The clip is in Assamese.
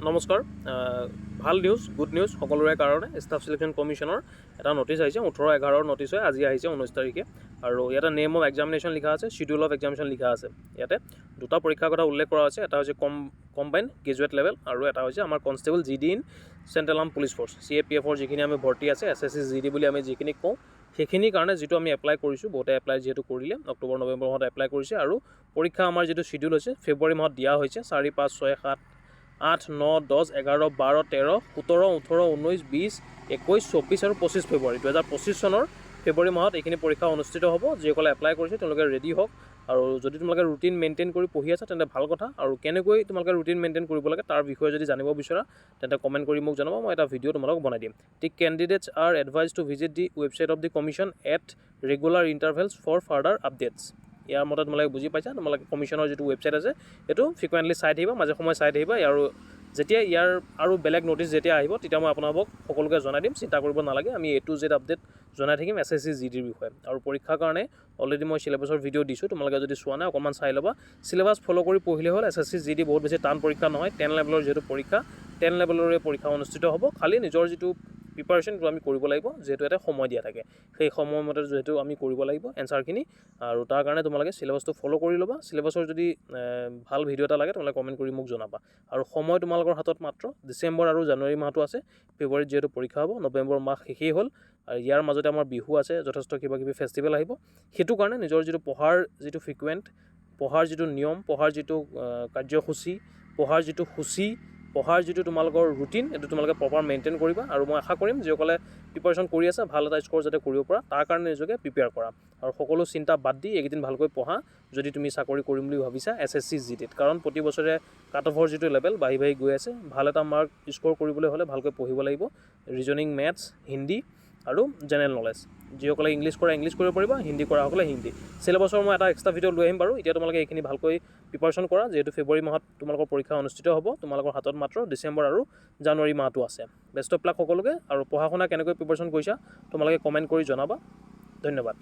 নমস্কাৰ ভাল নিউজ গুড নিউজ সকলোৰে কাৰণে ষ্টাফ সিলেকশ্যন কমিশ্যনৰ এটা নটিছ আহিছে 18/11 নটিছ হয় আজি আহিছে 19 তাৰিখে আৰু ইয়াতে নেম অফ এক্সামিনেশ্যন লিখা আছে শিডিউল অফ এক্সামিনেশ্যন লিখা আছে ইয়াতে দুটা পৰীক্ষাৰ কথা উল্লেখ কৰা আছে এটা হৈছে কম্বাইন গ্ৰেজুৱেট লেভেল আৰু এটা হৈছে আমাৰ constable GD in central armed police force CAPFৰ যিখিনি আমি ভৰ্তি আছে SSC জিডি বুলি আমি যিখিনি কওঁ সেইখিনিৰ কাৰণে যিটো আমি এপ্লাই কৰিছোঁ বহুতে এপ্লাই যিহেতু কৰিলে অক্টোবৰ নৱেম্বৰ মাহত এপ্লাই কৰিছে আৰু পৰীক্ষা আমাৰ যিটো শিডিউল হৈছে ফেব্ৰুৱাৰী মাহত দিয়া হৈছে 4, 5, 6, 7, 8, 9, 10, 11, 12, 13, 17, 18, 19, 20, 21, 24 আৰু 25 ফেব্ৰুৱাৰী 2025 চনৰ ফেব্ৰুৱাৰী মাহত এইখিনি পৰীক্ষা অনুষ্ঠিত হ'ব যিসকলে এপ্লাই কৰিছে তেওঁলোকে ৰেডি হওক আৰু যদি তোমালোকে ৰুটিন মেইনটেইন কৰি পঢ়ি আছা তেন্তে ভাল কথা আৰু কেনেকৈ তোমালোকে ৰুটিন মেইনটেইন কৰিব লাগে তাৰ বিষয়ে যদি জানিব বিচৰা তেন্তে কমেণ্ট কৰি মোক জনাবা মই এটা ভিডিঅ' তোমালোকক বনাই দিম the candidates are advised to visit the website of the commission at regular intervals for further updates ইয়াৰ মতে তোমালোকে বুজি পাইছা তোমালোকে কমিশ্যনৰ যিটো ৱেবছাইট আছে এইটো ফ্ৰিকুৱেণ্টলি চাই থাকিবা মাজে সময়ে চাই থাকিবা আৰু যেতিয়া ইয়াৰ আৰু বেলেগ নটিছ যেতিয়া আহিব তেতিয়া মই আপোনালোকক সকলোকে জনাই দিম চিন্তা কৰিব নালাগে আমি A to Z আপডেট জনাই থাকিম SSC জিডিৰ বিষয়ে আৰু পৰীক্ষাৰ কাৰণে অলৰেডি মই চিলেবাছৰ ভিডিঅ' দিছোঁ তোমালোকে যদি চোৱা নাই অকণমান চাই ল'বা চিলেবাছ ফ'ল' কৰি পঢ়িলে হ'ল SSC জিডি বহুত বেছি টান পৰীক্ষা নহয় 10 লেভেলৰ যিহেতু পৰীক্ষা 10 লেভেলৰে পৰীক্ষা অনুষ্ঠিত হ'ব খালি নিজৰ যিটো প্ৰিপাৰেশ্যনটো আমি কৰিব লাগিব যিহেতু এটা সময় দিয়া থাকে সেই সময়মতে যিহেতু আমি কৰিব লাগিব এনচাৰখিনি আৰু তাৰ কাৰণে তোমালোকে চিলেবাছটো ফ'ল' কৰি ল'বা চিলেবাছৰ যদি ভাল ভিডিঅ' এটা লাগে তোমালোকে কমেণ্ট কৰি মোক জনাবা আৰু সময় তোমালোকৰ হাতত মাত্ৰ ডিচেম্বৰ আৰু জানুৱাৰী মাহটো আছে ফেব্ৰুৱাৰীত যিহেতু পৰীক্ষা হ'ব নৱেম্বৰ মাহ শেষেই হ'ল আৰু ইয়াৰ মাজতে আমাৰ বিহু আছে যথেষ্ট কিবা কিবি ফেষ্টিভেল আহিব সেইটো কাৰণে নিজৰ যিটো পঢ়াৰ যিটো ফ্ৰিকুৱেণ্ট পঢ়াৰ যিটো নিয়ম পঢ়াৰ যিটো কাৰ্যসূচী পঢ়াৰ যিটো সূচী পঢ়াৰ যিটো তোমালোকৰ ৰুটিন এইটো তোমালোকে প্ৰপাৰ মেইনটেইন কৰিবা আৰু মই আশা কৰিম যিসকলে প্ৰিপাৰেশ্যন কৰি আছে ভাল এটা স্ক'ৰ যাতে কৰিব পৰা তাৰ কাৰণে নিজকে প্ৰিপেয়াৰ কৰা আৰু সকলো চিন্তা বাদ দি এইকেইদিন ভালকৈ পঢ়া যদি তুমি চাকৰি কৰিম বুলি ভাবিছা SSC জিডিত কাৰণ প্ৰতি বছৰে কাট অফৰ যিটো লেভেল বাঢ়ি গৈ আছে ভাল এটা মাৰ্ক স্ক'ৰ কৰিবলৈ হ'লে ভালকৈ পঢ়িব লাগিব ৰিজনিং মেথছ হিন্দী আৰু জেনেৰেল নলেজ যিসকলে ইংলিছ কৰা ইংলিছ কৰিব পাৰিবা হিন্দী কৰাসকলে হিন্দী চিলেবাছৰ মই এটা এক্সট্ৰা ভিডিঅ' লৈ আহিম বাৰু এতিয়া তোমালোকে এইখিনি ভালকৈ প্ৰিপাৰেশ্যন কৰা যিহেতু ফেব্ৰুৱাৰী মাহত তোমালোকৰ পৰীক্ষা অনুষ্ঠিত হ'ব তোমালোকৰ হাতত মাত্ৰ ডিচেম্বৰ আৰু জানুৱাৰী মাহটো আছে বেষ্ট অফ লাক সকলোকে আৰু পঢ়া শুনা কেনেকৈ প্ৰিপাৰেশ্যন কৰিছা তোমালোকে কমেণ্ট কৰি জনাবা ধন্যবাদ